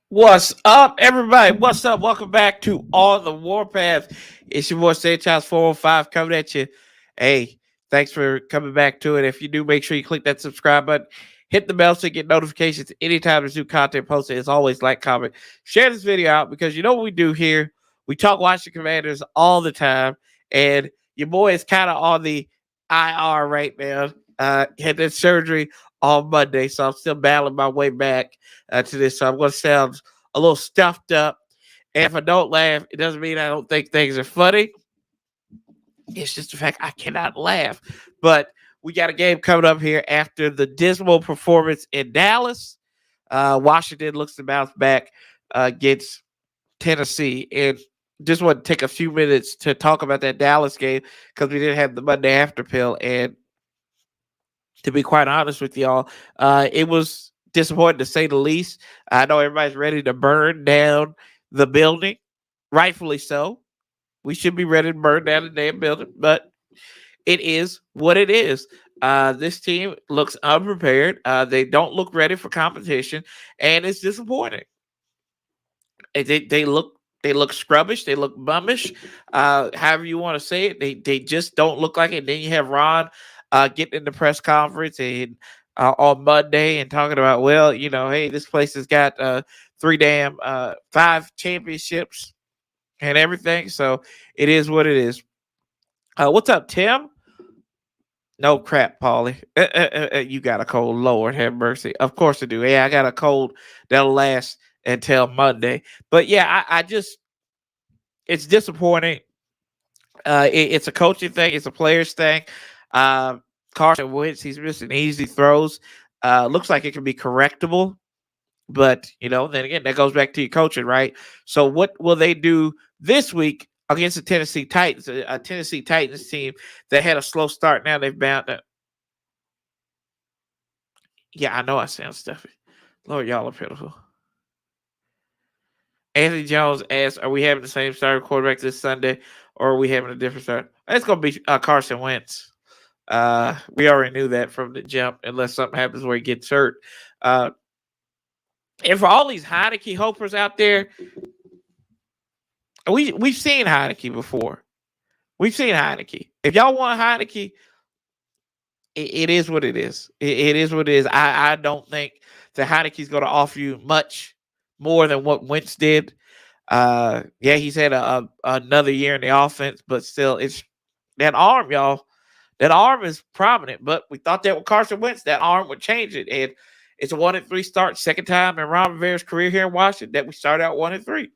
What's up, everybody? What's up? Welcome back to On the Warpath. It's your boy Sanchez 405 coming at you. Hey, thanks for coming back to it. If you do, make sure you click that subscribe button, hit the bell so you get notifications anytime there's new content posted. As always, like, comment, share this video out because you know what we do here. We talk Washington Commanders all the time, and your boy is kind of on the IR right now. Had that surgery on Monday, so I'm still battling my way back to this. So I'm going to sound a little stuffed up. And if I don't laugh, it doesn't mean I don't think things are funny. It's just the fact I cannot laugh. But we got a game coming up here after the dismal performance in Dallas. Washington looks to bounce back against Tennessee. And just want to take a few minutes to talk about that Dallas game because we didn't have the Monday after pill. And to be quite honest with y'all, it was disappointing to say the least. I know everybody's ready to burn down the building, rightfully so. We should be ready to burn down the damn building, but it is what it is. This team looks unprepared. They don't look ready for competition, and it's disappointing. They look scrubbish. They look bummish. However you want to say it, they just don't look like it. Then you have Ron getting in the press conference and on Monday and talking about, well, you know, hey, this place has got 5 championships and everything. So it is what it is. What's up, Tim? No crap, Paulie. You got a cold. Lord have mercy. Of course I do. Yeah, I got a cold that'll last until Monday. But yeah, I just, it's disappointing. It's a coaching thing. It's a players thing. Carson Wentz, he's missing easy throws. Looks like it can be correctable. But, you know, then again, that goes back to your coaching, right? So what will they do this week against the Tennessee Titans, a Tennessee Titans team that had a slow start? Now they've bound up. Yeah, I know I sound stuffy. Lord, y'all are pitiful. Anthony Jones asks, are we having the same starting quarterback this Sunday, or are we having a different start? It's going to be Carson Wentz. We already knew that from the jump, unless something happens where he gets hurt. And for all these Heineke hopers out there, we've seen Heineke before. We've seen Heineke. If y'all want Heineke, it is what it is. It is what it is. I don't think that Heineke's going to offer you much more than what Wentz did. Yeah, he's had another year in the offense, but still, it's that arm, y'all. That arm is prominent, but we thought that with Carson Wentz, that arm would change it. And it's a 1-3 start, second time in Ron Rivera's career here in Washington that we started out 1-3.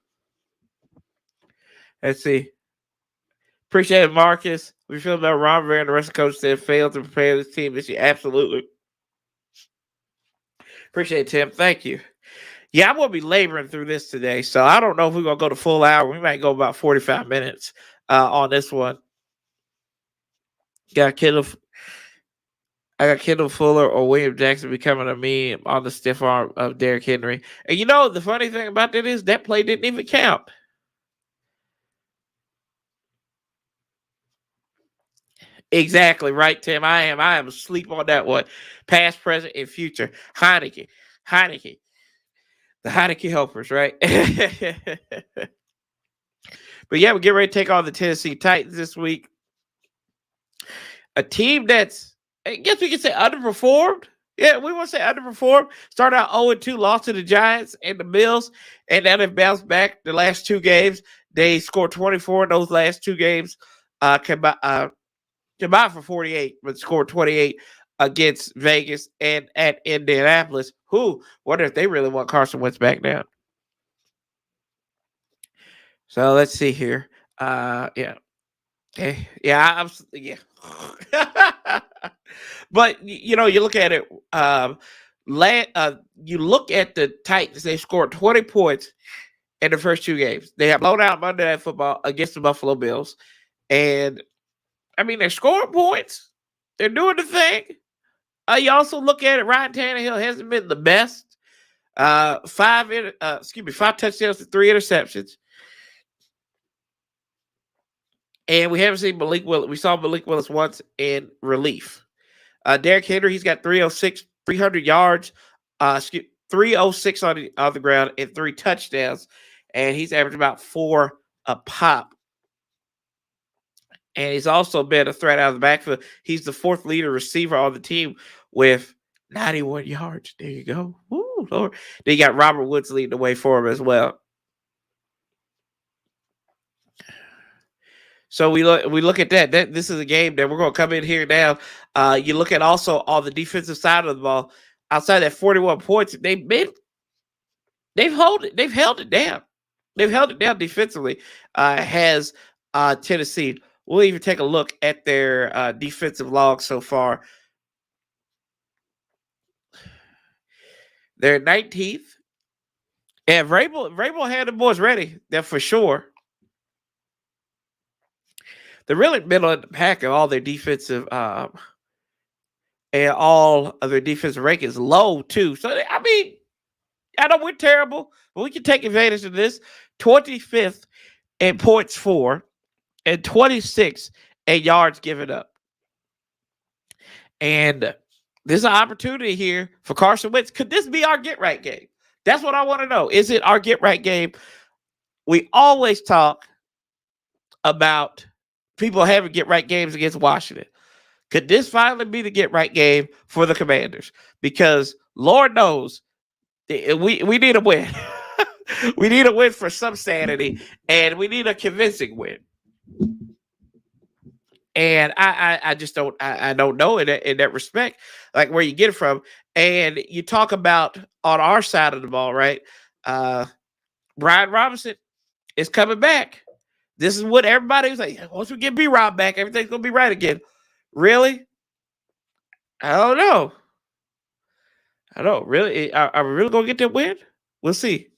Let's see. Appreciate it, Marcus. We feel about Ron Rivera and the rest of the coaches that failed to prepare this team this year. Absolutely. Appreciate it, Tim. Thank you. Yeah, I'm going to be laboring through this today, so I don't know if we're going to go the full hour. We might go about 45 minutes on this one. I got Kendall Fuller or William Jackson becoming a meme on the stiff arm of Derrick Henry. And you know, the funny thing about that is that play didn't even count. Exactly right, Tim. I am asleep on that one. Past, present, and future. Heineke. The Heineke helpers, right? But yeah, we get ready to take on the Tennessee Titans this week. A team that's, I guess we could say, underperformed. Yeah, we want to say underperformed. Started out 0-2, lost to the Giants and the Bills, and now they've bounced back the last 2 games. They scored 24 in those last 2 games. Combined for 48, but scored 28 against Vegas and at Indianapolis. Wonder if they really want Carson Wentz back now. So let's see here. Yeah. Okay. Yeah. Yeah. But you know, you look at it. You look at the Titans. They scored 20 points in the first 2 games. They have blown out Monday Night Football against the Buffalo Bills, and I mean they're scoring points. They're doing the thing. You also look at it. Ryan Tannehill hasn't been the best. 5 touchdowns to 3 interceptions. And we haven't seen Malik Willis. We saw Malik Willis once in relief. Derrick Henry, he's got 306, 300 yards, 306 on the ground, and 3 touchdowns. And he's averaged about 4 a pop. And he's also been a threat out of the backfield. He's the 4th leader receiver on the team with 91 yards. There you go. Woo, Lord. Then you got Robert Woods leading the way for him as well. So we look at that. This is a game that we're going to come in here now. You look at also on the defensive side of the ball. Outside that 41 points, they've held it down. They've held it down defensively. Has Tennessee. We'll even take a look at their defensive log so far. They're 19th. And Vrabel had the boys ready. They're for sure. They're really middle of the pack of all their defensive and all of their defensive rankings low too. So I mean, I know we're terrible, but we can take advantage of this. 25th in points for, and 26th in yards given up. And there's an opportunity here for Carson Wentz. Could this be our get right game? That's what I want to know. Is it our get right game? We always talk about people having get right games against Washington. Could this finally be the get right game for the Commanders? Because Lord knows we need a win. We need a win for some sanity, and we need a convincing win. And I just don't know in that respect, like where you get it from. And you talk about on our side of the ball, right? Brian Robinson is coming back. This is what everybody was like. Once we get B-Rob back, everything's gonna be right again. Really? I don't know. I don't really. Are we really gonna get that win? We'll see.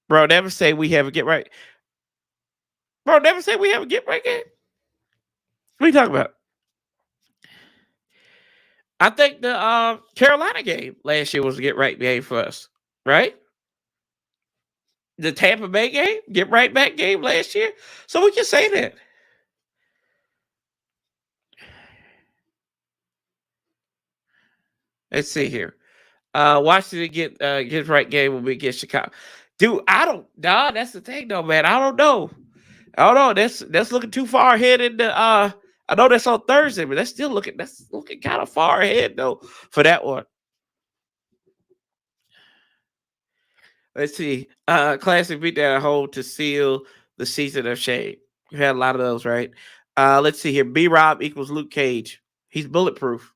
Bro, never say we have a get right. Bro, never say we have a get right game. What are you talking about? I think the Carolina game last year was a get right game for us, right? The Tampa Bay game, get right back game last year. So we can say that. Let's see here. Washington get right game will be against Chicago. Dude, that's the thing though, man. I don't know. That's looking too far ahead in the I know that's on Thursday, but that's looking kind of far ahead though for that one. Let's see. Classic beatdown hold to seal the season of shame. You had a lot of those, right? Let's see here. B-Rob equals Luke Cage. He's bulletproof.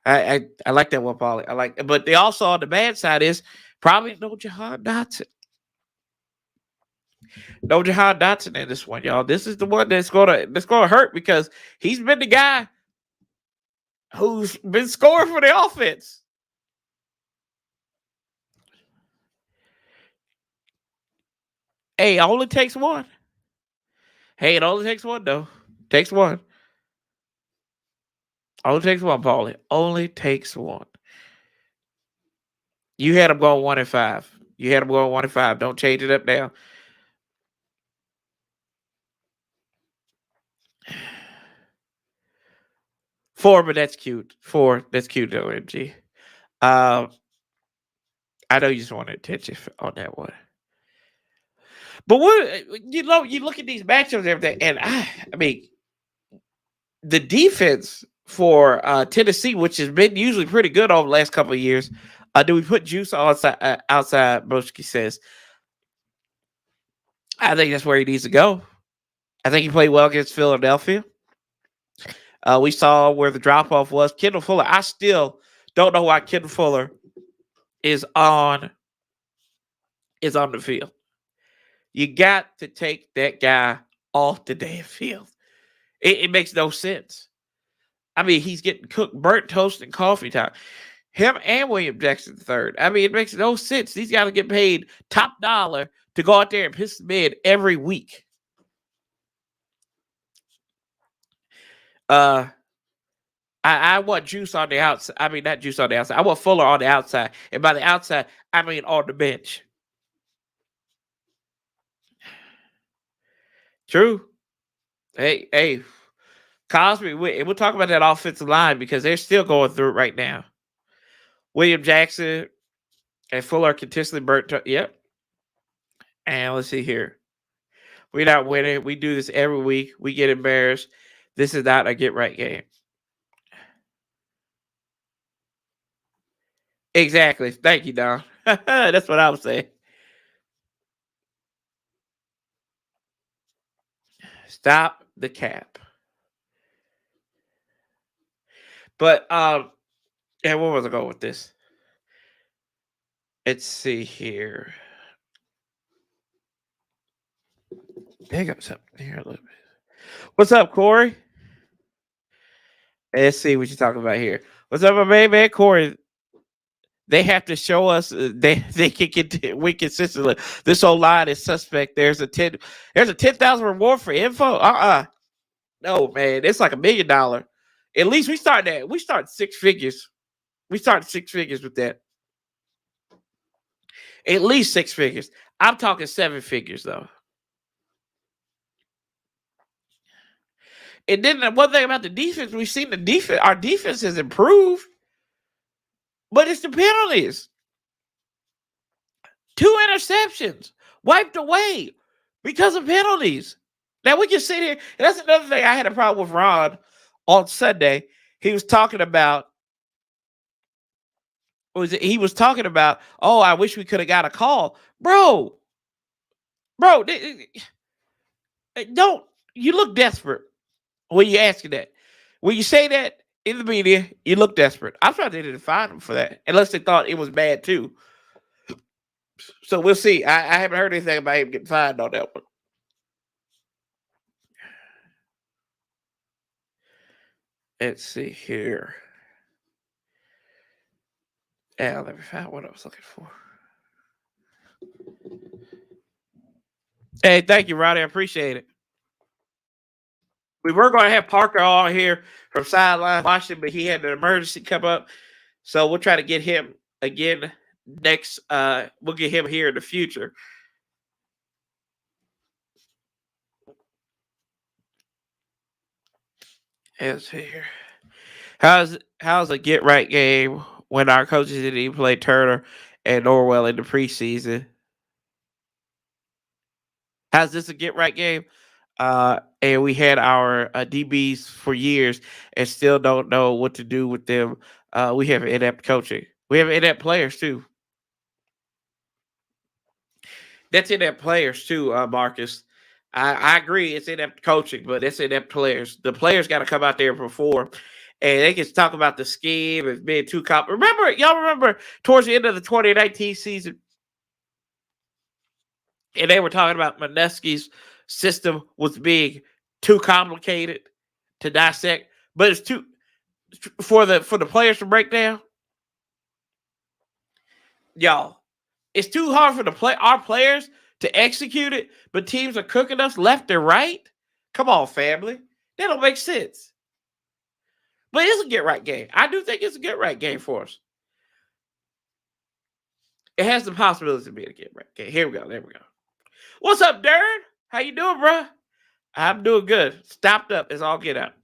I like that one, Paulie. But they also on the bad side is probably no Jahan Dotson. No Jahan Dotson in this one, y'all. This is the one that's gonna hurt because he's been the guy who's been scoring for the offense. Hey, it only takes one. Hey, it only takes one, though. Takes one. Only takes one, Paulie. Only takes one. You had him going 1-5. You had him going 1-5. Don't change it up now. Four, but that's cute. That's cute, though, MG. I know you just wanted attention on that one. But you look at these matchups and everything, and I mean, the defense for Tennessee, which has been usually pretty good over the last couple of years, do we put Juice outside? Broski says, I think that's where he needs to go. I think he played well against Philadelphia. We saw where the drop off was. Kendall Fuller. I still don't know why Kendall Fuller is on the field. You got to take that guy off the damn field. It makes no sense. I mean, he's getting cooked, burnt toast, and coffee time. Him and William Jackson III. I mean, it makes no sense. These guys get paid top dollar to go out there and piss the bed every week. I want Juice on the outside. I mean, not Juice on the outside. I want Fuller on the outside. And by the outside, I mean on the bench. True. Hey, Cosby, we'll talk about that offensive line because they're still going through it right now. William Jackson and Fuller continuously burnt. Yep. And let's see here. We're not winning. We do this every week. We get embarrassed. This is not a get right game. Exactly. Thank you, Don. That's what I was saying. Stop the cap. But and where was I going with this? Let's see here. Hang up something here a little bit. What's up, Corey? Let's see what you're talking about here. What's up, my man, Corey? They have to show us they can get we consistently. This whole line is suspect. There's a 10,000 reward for info. No, man, it's like $1 million. At least we start 6 figures. We start 6 figures with that. At least 6 figures. I'm talking 7 figures though. And then the one thing about the defense, we've seen our defense has improved, but it's the penalties. 2 interceptions wiped away because of penalties. Now we can sit here, and that's another thing I had a problem with Ron on Sunday. He was talking about, oh, I wish we could have got a call. Bro, don't, you look desperate when you ask that. When you say that in the media, you look desperate. I'm sure they didn't fine him for that, unless they thought it was bad too. So we'll see. I haven't heard anything about him getting fined on that one. Let's see here. Yeah, let me find what I was looking for. Hey, thank you, Roddy. I appreciate it. We were going to have Parker on here from Sideline Washington, but he had an emergency come up. So we'll try to get him again next. We'll get him here in the future. Let's see here. How's a get right game when our coaches didn't even play Turner and Norwell in the preseason? How's this a get right game? And we had our DBs for years and still don't know what to do with them. We have inept coaching. We have inept players too. That's inept players too, Marcus. I agree it's inept coaching, but it's inept players. The players got to come out there and perform. And they can talk about the scheme as being too y'all remember towards the end of the 2019 season, and they were talking about Maneski's system was being too complicated to dissect, but it's too for the players to break down. Y'all, it's too hard for our players to execute it, but teams are cooking us left and right. Come on, family. That don't make sense. But it's a get right game. I do think it's a get right game for us. It has the possibility to be a get right game. Here we go. There we go. What's up, Darren? How you doing, bro? I'm doing good. Stopped up is all get up.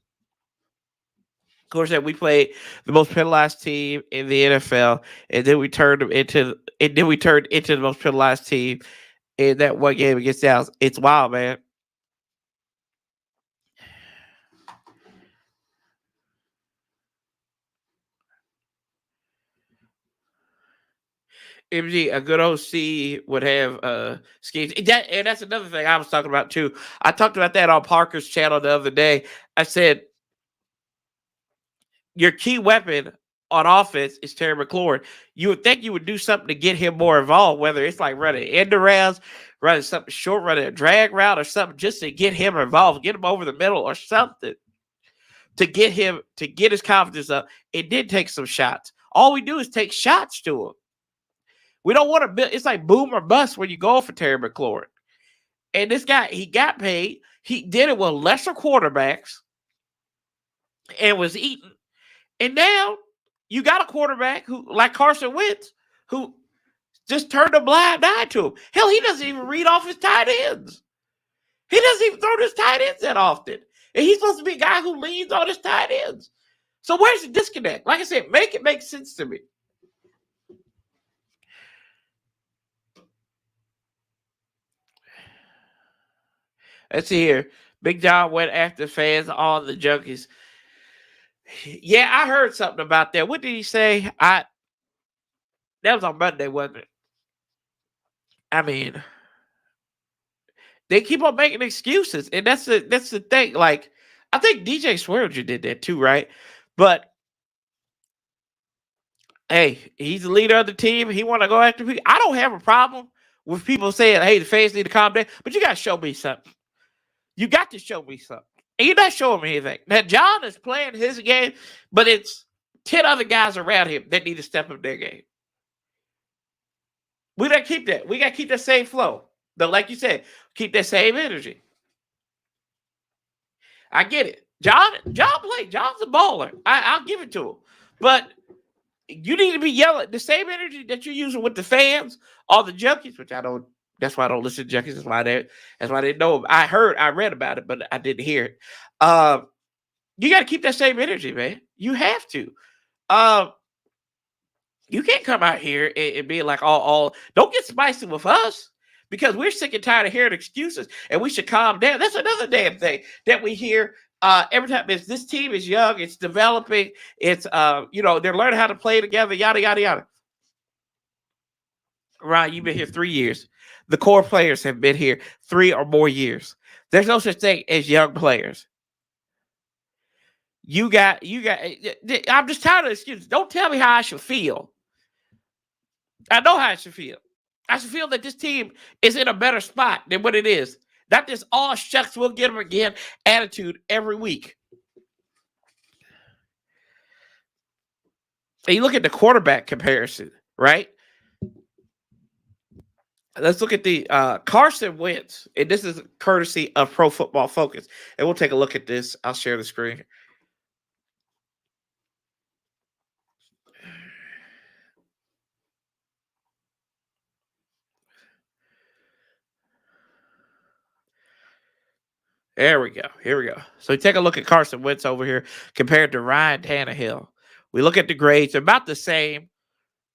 Of course, we played the most penalized team in the NFL, and then we turned into the most penalized team in that one game against Dallas. It's wild, man. MG, a good OC would have schemes. And that's another thing I was talking about too. I talked about that on Parker's channel the other day. I said your key weapon on offense is Terry McLaurin. You would think you would do something to get him more involved, whether it's like running end arounds, running something short, running a drag route or something, just to get him involved, get him over the middle or something to get his confidence up. It did take some shots. All we do is take shots to him. We don't want to build. It's like boom or bust when you go for Terry McLaurin. And this guy, he got paid. He did it with lesser quarterbacks and was eating. And now you got a quarterback who, like Carson Wentz, who just turned a blind eye to him. Hell, he doesn't even read off his tight ends. He doesn't even throw his tight ends that often. And he's supposed to be a guy who leans on his tight ends. So where's the disconnect? Like I said, make it make sense to me. Let's see here. Big John went after fans on the Junkies. Yeah, I heard something about that. What did he say? That was on Monday, wasn't it? I mean, they keep on making excuses, and that's the thing. Like, I think DJ Swearinger did that too, right? But hey, he's the leader of the team. He want to go after people. I don't have a problem with people saying, "Hey, the fans need to calm down," but you got to show me something. You got to show me something. And you're not showing me anything. Now, John is playing his game, but it's 10 other guys around him that need to step up their game. We got to keep that. We got to keep that same flow. Though, like you said, keep that same energy. I get it. John played. John's a baller. I'll give it to him. But you need to be yelling the same energy that you're using with the fans or the Junkies, which I don't. That's why I don't listen to Junkies. That's why I didn't know. I read about it, but I didn't hear it. You got to keep that same energy, man. You have to. You can't come out here and be like, all. Don't get spicy with us because we're sick and tired of hearing excuses, and we should calm down. That's another damn thing that we hear every time. This team is young, it's developing, it's they're learning how to play together, yada yada yada. Right, you've been here 3 years. The core players have been here 3 or more years. There's no such thing as young players. You got. I'm just tired of excuses. Don't tell me how I should feel. I know how I should feel. I should feel that this team is in a better spot than what it is. Not this all shucks, we'll get them again attitude every week. And you look at the quarterback comparison, right? Let's look at the Carson Wentz. And this is courtesy of Pro Football Focus. And we'll take a look at this. I'll share the screen. There we go. Here we go. So take a look at Carson Wentz over here compared to Ryan Tannehill. We look at the grades. They're about the same.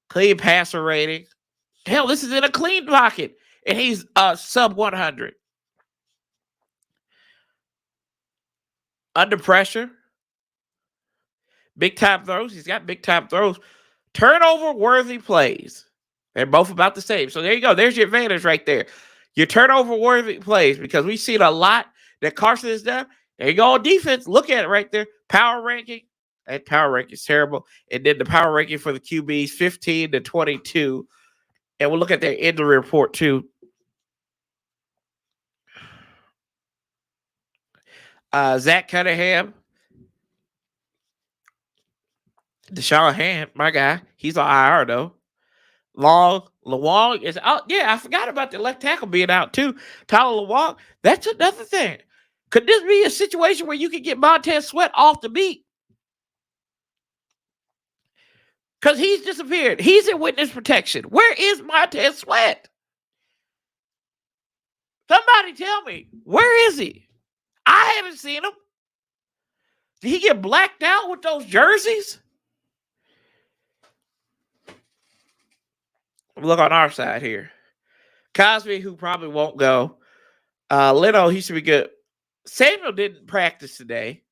Clean passer rating. Hell, this is in a clean pocket. And he's sub 100. Under pressure. Big time throws. He's got big time throws. Turnover-worthy plays. They're both about the same. So there you go. There's your advantage right there. Your turnover-worthy plays, because we've seen a lot that Carson has done. There you go on defense. Look at it right there. Power ranking. That power ranking is terrible. And then the power ranking for the QBs, 15 to 22. And we'll look at their injury report too. Zach Cunningham. Deshaun Hand, my guy. He's on IR though. Lawong is out. Yeah, I forgot about the left tackle being out too. Tyler Lawong. That's another thing. Could this be a situation where you could get Montez Sweat off the beat? Because he's disappeared. He's in witness protection. Where is Montez Sweat? Somebody tell me. Where is he? I haven't seen him. Did he get blacked out with those jerseys? Look on our side here. Cosby, who probably won't go. Leno, he should be good. Samuel didn't practice today.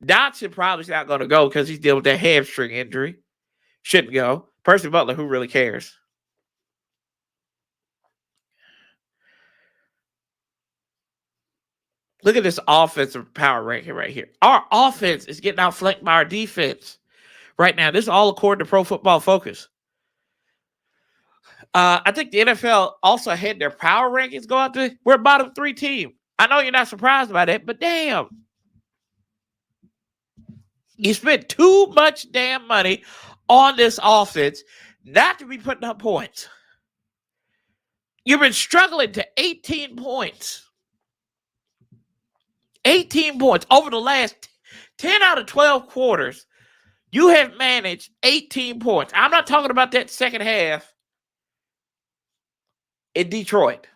Dotson probably not going to go because he's dealing with that hamstring injury. Shouldn't go. Percy Butler, who really cares? Look at this offensive power ranking right here. Our offense is getting outflanked by our defense right now. This is all according to Pro Football Focus. I think the NFL also had their power rankings go out there. We're a bottom 3 team. I know you're not surprised by that, but damn. You spent too much damn money on this offense not to be putting up points. You've been struggling to 18 points. 18 points over the last 10 out of 12 quarters. You have managed 18 points. I'm not talking about that second half in Detroit.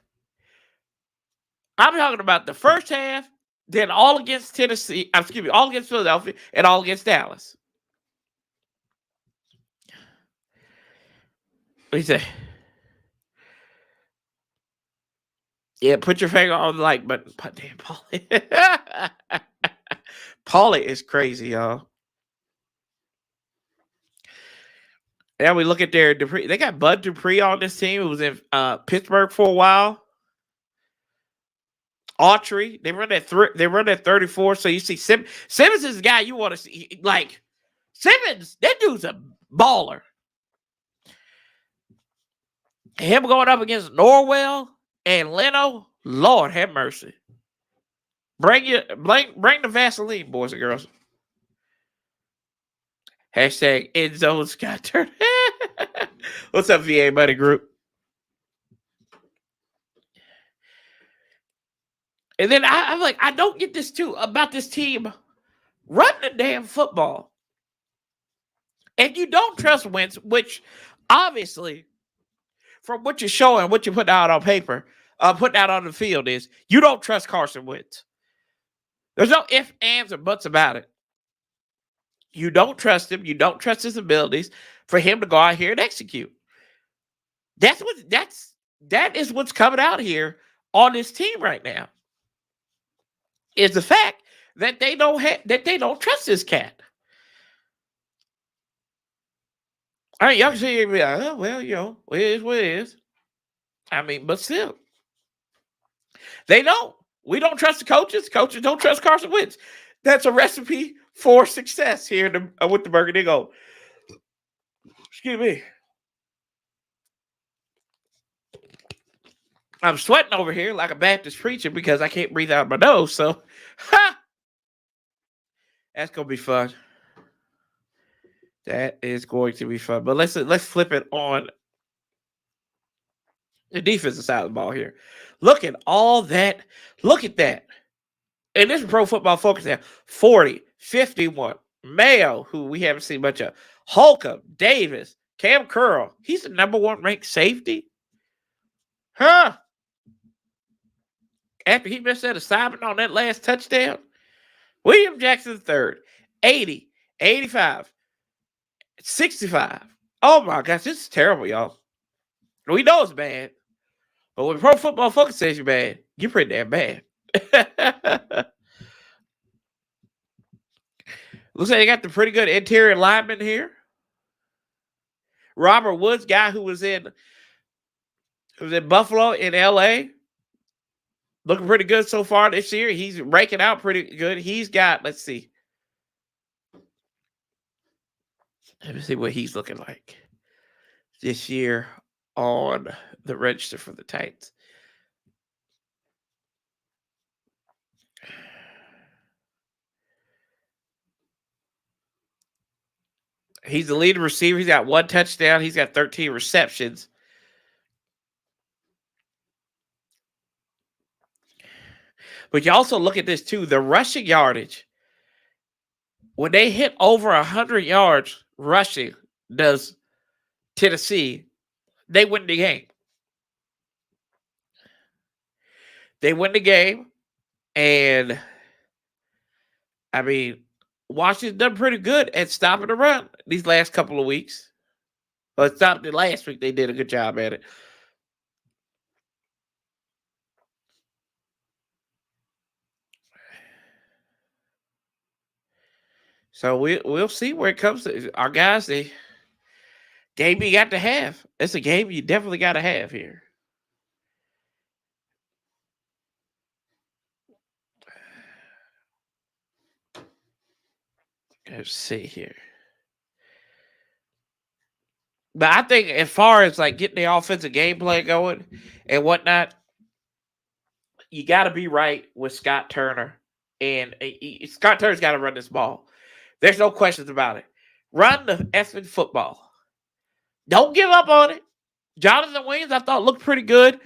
I'm talking about the first half, then all against Tennessee, all against Philadelphia, and all against Dallas. What do you say? Yeah, put your finger on the like button. But damn, Paulie. Paulie is crazy, y'all. Now we look at their Dupree. They got Bud Dupree on this team. It was in Pittsburgh for a while. Autry, they run at 34. So you see Simmons is the guy you want to see. Like Simmons, that dude's a baller. Him going up against Norwell and Leno, Lord have mercy. Bring the Vaseline, boys and girls. Hashtag end zone Scott Turner. What's up, VA Buddy Group? And then I'm like, I don't get this too about this team. Run the damn football. And you don't trust Wentz, which obviously, from what you're showing, what you put out on paper, putting out on the field is you don't trust Carson Wentz. There's no ifs, ands, or buts about it. You don't trust him. You don't trust his abilities for him to go out here and execute. That is what's coming out here on this team right now. Is the fact that they don't trust this cat. I mean, y'all can see me like, oh, well, it is what it is. I mean, but still, they don't. We don't trust the coaches. Coaches don't trust Carson Wentz. That's a recipe for success here with the Burgundy Gold. Excuse me. I'm sweating over here like a Baptist preacher because I can't breathe out my nose. So, that's gonna be fun. That is going to be fun. But let's flip it on the defensive side of the ball here. Look at all that. Look at that. And this is Pro Football Focus now. 40, 51. Mayo, who we haven't seen much of. Holcomb, Davis, Cam Curl. He's the number 1 ranked safety. Huh? After he missed that assignment on that last touchdown. William Jackson III, 80, 85, 65. Oh my gosh, this is terrible, y'all. We know it's bad. But when Pro Football Focus says you're bad, you're pretty damn bad. Looks like they got the pretty good interior lineman here. Robert Woods, guy who was in Buffalo in LA. Looking pretty good so far this year. He's raking out pretty good. He's got, let's see. Let me see what he's looking like this year on the register for the Titans. He's the leading receiver. He's got 1 touchdown. He's got 13 receptions. But you also look at this too, the rushing yardage. When they hit over 100 yards rushing, does Tennessee, they win the game. They win the game, and I mean, Washington's done pretty good at stopping the run these last couple of weeks. But stopped it last week. They did a good job at it. So we'll see where it comes to our guys. The game you got to have. It's a game you definitely got to have here. Let's see here. But I think as far as like getting the offensive game plan going and whatnot, you got to be right with Scott Turner. And Scott Turner's got to run this ball. There's no questions about it. Run the effing football. Don't give up on it. Jonathan Williams, I thought, looked pretty good.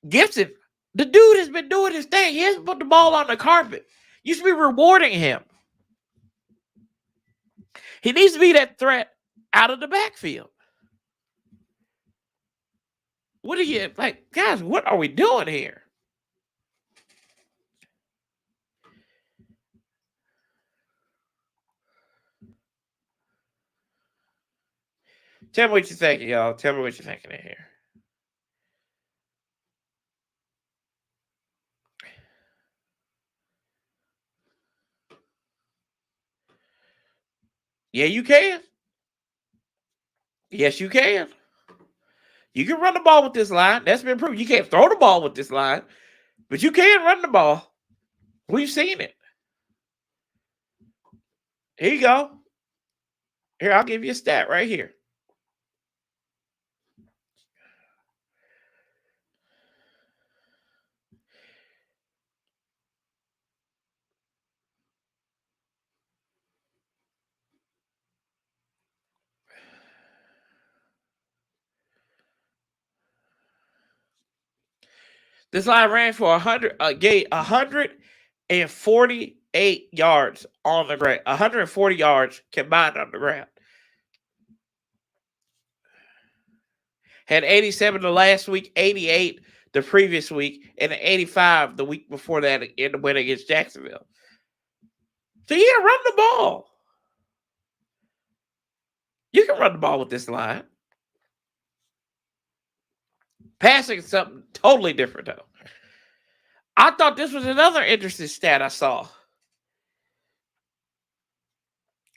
Gibson, the dude has been doing his thing. He hasn't put the ball on the carpet. You should be rewarding him. He needs to be that threat out of the backfield. What are you, like, guys, what are we doing here? Tell me what you're thinking, y'all. Tell me what you're thinking in here. Yeah, you can. Yes, you can. You can run the ball with this line. That's been proven. You can't throw the ball with this line, but you can run the ball. We've seen it. Here you go. Here, I'll give you a stat right here. This line ran for 148 yards on the ground. 140 yards combined on the ground. Had 87 the last week, 88 the previous week, and 85 the week before that in the win against Jacksonville. So you can run the ball. You can run the ball with this line. Passing is something totally different, though. I thought this was another interesting stat I saw.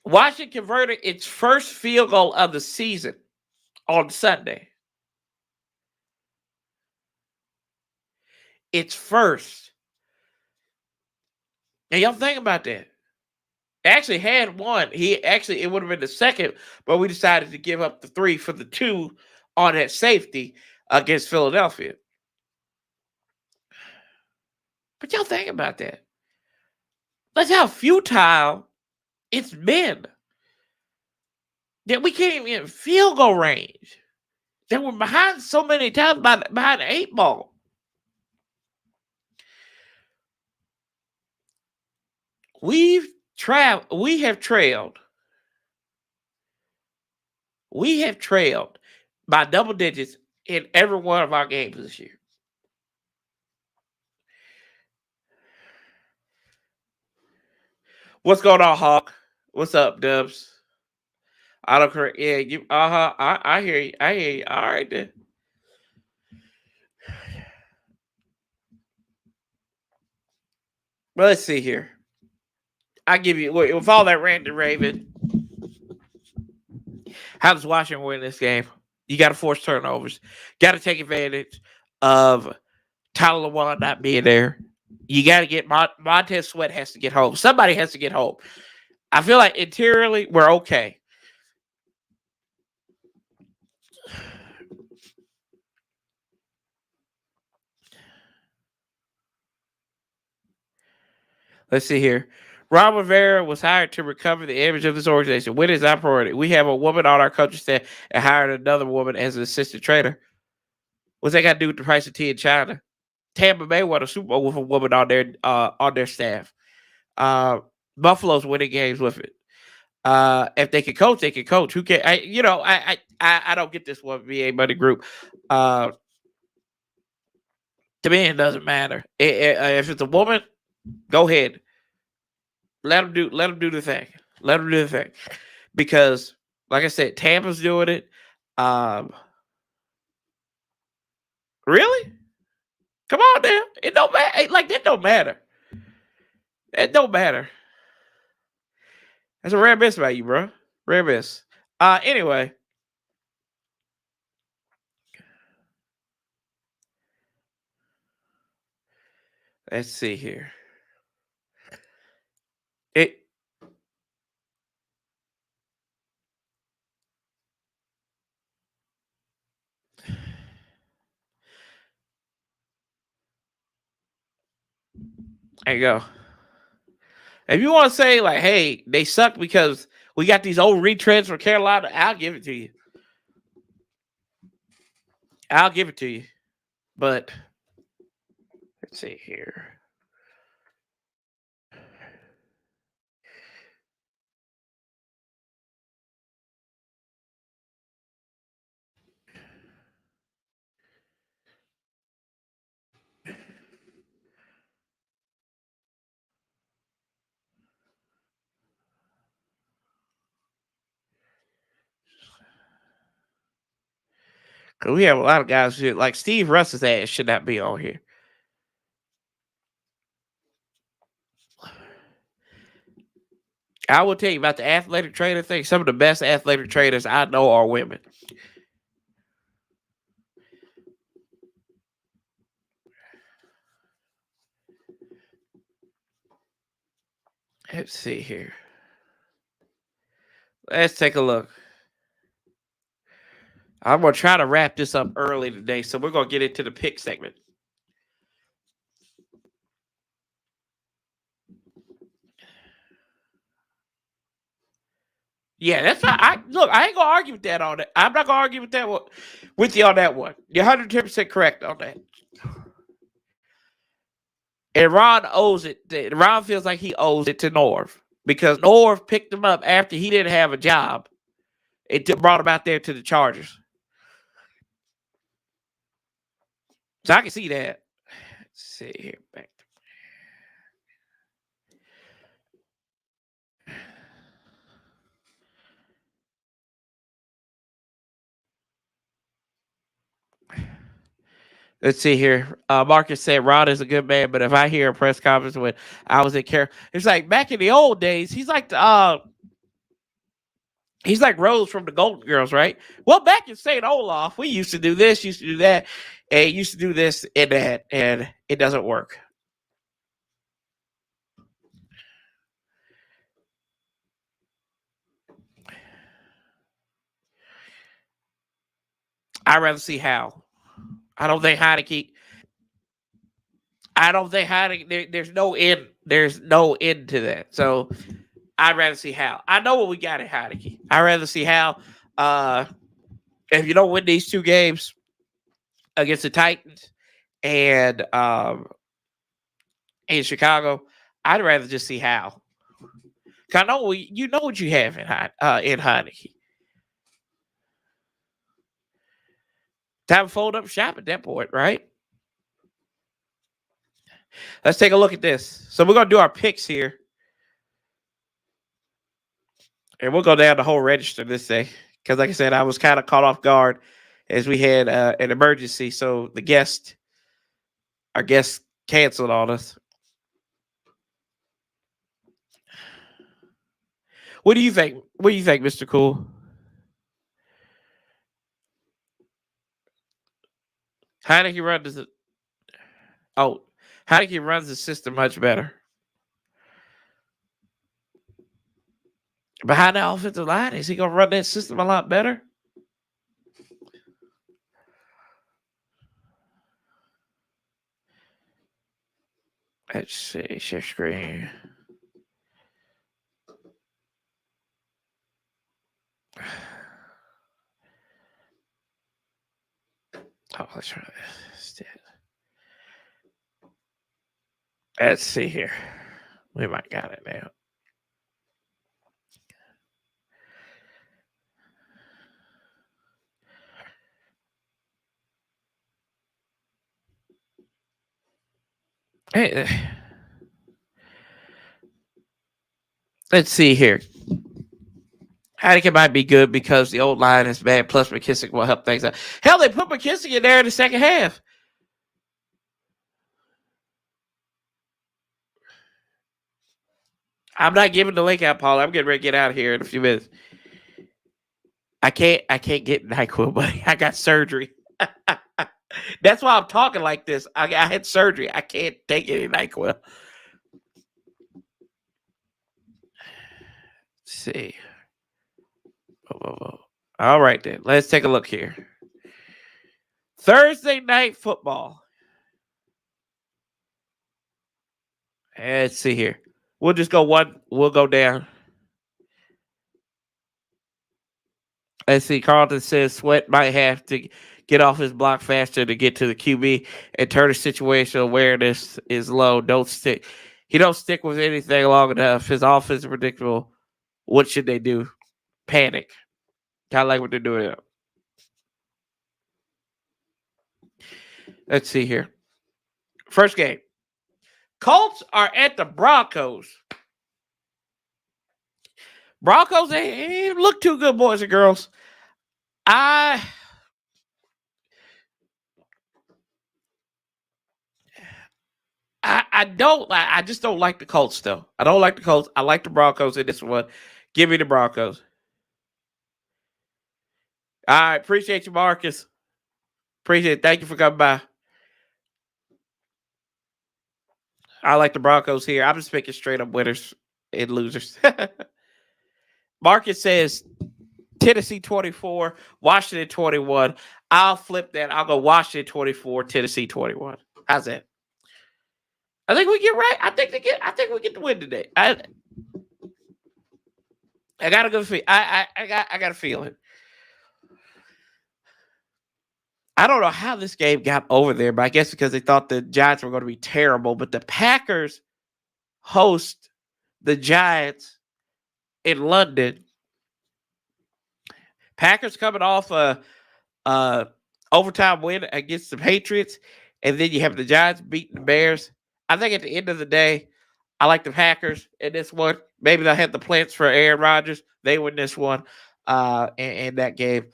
Washington converted its first field goal of the season on Sunday. Its first. Now, y'all think about that. Actually had one. It would have been the second, but we decided to give up the 3 for the 2 on that safety against Philadelphia. But y'all think about that. That's how futile it's been. That we can't even in field goal range. That we're behind so many times behind the 8 ball. We have trailed by double digits in every one of our games this year. What's going on, Hawk? What's up, Dubs? Autocorrect. Yeah, you. I hear you. I hear you. All right then. Well, let's see here. I give you with all that rant and raving. How does Washington win this game? You got to force turnovers. Got to take advantage of Tyler Lewan not being there. You got to get Montez Sweat has to get home. Somebody has to get home. I feel like interiorly we're okay. Let's see here. Ron Rivera was hired to recover the image of this organization. When is our priority? We have a woman on our coaching staff and hired another woman as an assistant trainer. What's that got to do with the price of tea in China? Tampa Bay won a Super Bowl with a woman on their staff. Buffalo's winning games with it. If they can coach, they can coach. Who can? I don't get this one VA money group. To me, it doesn't matter. If it's a woman, go ahead. Let them do the thing. Let them do the thing. Because, like I said, Tampa's doing it. Really? Come on now. It don't matter. Like, that don't matter. It don't matter. That's a rare miss by you, bro. Rare miss. Anyway. Let's see here. There you go. If you want to say, like, hey, they suck because we got these old retreads from Carolina, I'll give it to you. I'll give it to you. But let's see here. Because we have a lot of guys who, like Steve Russ's ass should not be on here. I will tell you about the athletic trainer thing. Some of the best athletic trainers I know are women. Let's see here. Let's take a look. I'm going to try to wrap this up early today, so we're going to get into the pick segment. Yeah, that's right. I ain't gonna argue with that on that. I'm not gonna argue with that one, with you on that one. You're 110% correct on that. And Ron owes it. Ron feels like he owes it to Norv because Norv picked him up after he didn't have a job. It brought him out there to the Chargers. So I can see that. Let's see here. Back. Let's see here. Marcus said Ron is a good man, but if I hear a press conference when I was in care, it's like back in the old days. He's like Rose from the Golden Girls, right? Well, back in St. Olaf, we used to do this, used to do that, and used to do this and that, and it doesn't work. I'd rather see Hal. I don't think Heineke. There's no end. There's no end to that. So I'd rather see Hal. I know what we got in Heineke. I'd rather see Hal. If you don't win these two games against the Titans and in Chicago, I'd rather just see Hal. I know you know what you have in Heineke. Time to fold up shop at that point, right? Let's take a look at this. So we're gonna do our picks here, and we'll go down the whole register this day because, like I said, I was kind of caught off guard as we had an emergency. So our guest canceled on us. What do you think? What do you think, Mr. Cool? Heineke runs the Heineke runs the system much better. Behind the offensive line, is he gonna run that system a lot better? Let's see, share screen. Oh, let's try this. Let's see here. We might got it now. Hey, let's see here. Heineke might be good because the old line is bad. Plus, McKissick will help things out. Hell, they put McKissick in there in the second half. I'm not giving the link out, Paul. I'm getting ready to get out of here in a few minutes. I can't get NyQuil, buddy. I got surgery. That's why I'm talking like this. I had surgery. I can't take any NyQuil. Let's see. All right, then. Let's take a look here. Thursday night football. Let's see here. We'll just go one. We'll go down. Let's see. Carlton says Sweat might have to get off his block faster to get to the QB and turn his situational awareness is low. He don't stick with anything long enough. His offense is predictable. What should they do? Panic. Kind of like what they're doing now. Let's see here. First game. Colts are at the Broncos. Broncos, they look too good, boys and girls. I just don't like the Colts though. I don't like the Colts. I like the Broncos in this one. Give me the Broncos. All right, appreciate you, Marcus. Appreciate it. Thank you for coming by. I like the Broncos here. I'm just picking straight up winners and losers. Marcus says Tennessee 24, Washington 21. I'll flip that. I'll go Washington 24, Tennessee 21. How's that? I think we get right. I think we get the win today. I got a good feel. I got a feeling. I don't know how this game got over there, but I guess because they thought the Giants were going to be terrible. But the Packers host the Giants in London. Packers coming off a overtime win against the Patriots, and then you have the Giants beating the Bears. I think at the end of the day, I like the Packers in this one. Maybe they'll have the plans for Aaron Rodgers. They win this one in that game.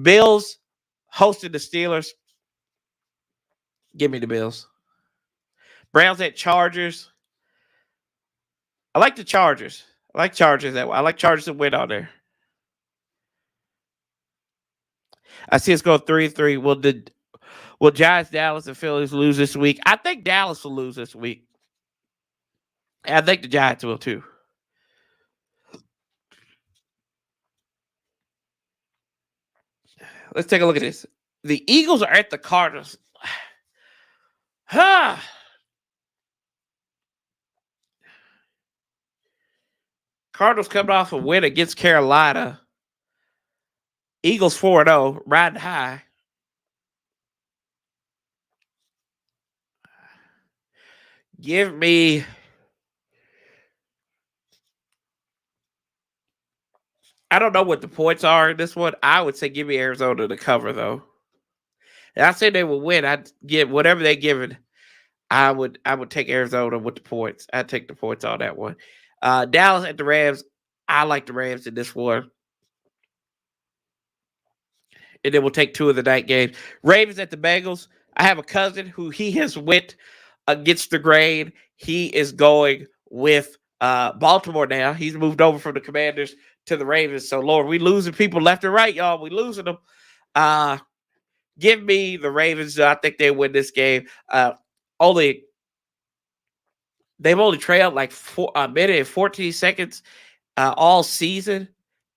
Bills hosting the Steelers. Give me the Bills. Browns at Chargers. I like the Chargers. I like Chargers that way. I like Chargers to win on there. I see us go 3-3. Will Giants, Dallas, and Phillies lose this week? I think Dallas will lose this week. And I think the Giants will too. Let's take a look at this. The Eagles are at the Cardinals. Cardinals coming off a win against Carolina. Eagles 4-0, riding high. Give me I don't know what the points are in this one. I would say give me Arizona to cover, though. And I say they will win. I'd give whatever they give it. I would take Arizona with the points. I'd take the points on that one. Dallas at the Rams. I like the Rams in this one. And then we'll take 2 of the night games. Ravens at the Bengals. I have a cousin who he has went against the grain. He is going with Baltimore now. He's moved over from the Commanders to the Ravens. So, Lord, we losing people left and right, y'all. We losing them. Give me the Ravens. I think they win this game. They've only trailed like a minute and 14 seconds all season,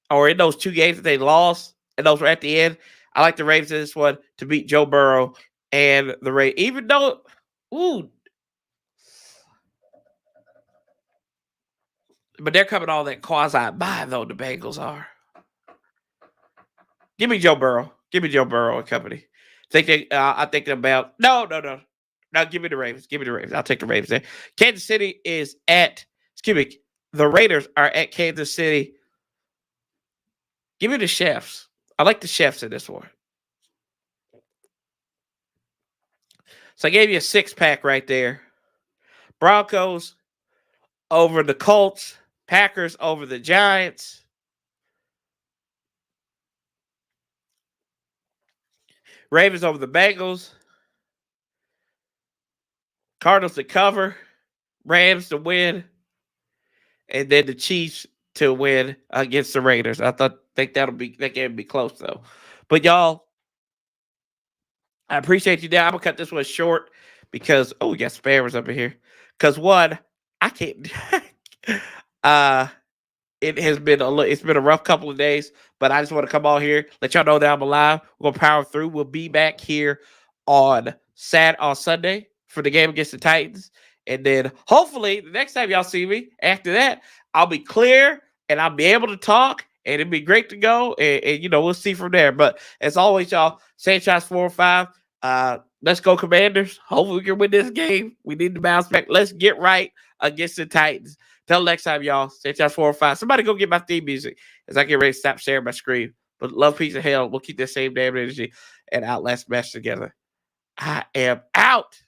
or in those 2 games that they lost, and those were at the end. I like the Ravens in this one to beat Joe Burrow and the Ravens. Even though, but they're coming all that quasi-bye, though, the Bengals are. Give me Joe Burrow. Give me Joe Burrow and company. I think about no. Now give me the Ravens. Give me the Ravens. I'll take the Ravens there. Kansas City is the Raiders are at Kansas City. Give me the Chefs. I like the Chefs in this one. So I gave you a 6-pack right there. Broncos over the Colts. Packers over the Giants. Ravens over the Bengals. Cardinals to cover. Rams to win. And then the Chiefs to win against the Raiders. I think that game will be close though. But y'all, I appreciate you now. I'm gonna cut this one short because we got spammers up in here. Because one, I can't. It's been a rough couple of days, but I just want to come on here, let y'all know that I'm alive. We're gonna power through. We'll be back here on Sunday for the game against the Titans. And then hopefully the next time y'all see me after that, I'll be clear and I'll be able to talk and it'd be great to go. And we'll see from there. But as always, y'all, Sanchez 4-5. Let's go, Commanders. Hopefully we can win this game. We need to bounce back. Let's get right against the Titans. Till next time, y'all. Sanchez 4-5. Somebody go get my theme music as I get ready to stop sharing my screen. But love, peace, and hell. We'll keep the same damn energy and outlast match together. I am out.